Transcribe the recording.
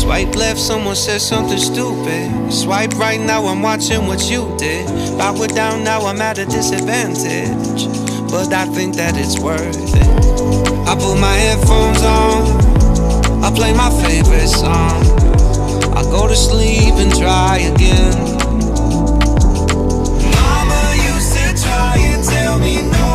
Swipe left, someone said something stupid. Swipe right, now I'm watching what you did. Power down, now I'm at a disadvantage, but I think that it's worth it. I put my headphones on, I play my favorite song, I go to sleep and try again. Mama used to try and tell me no,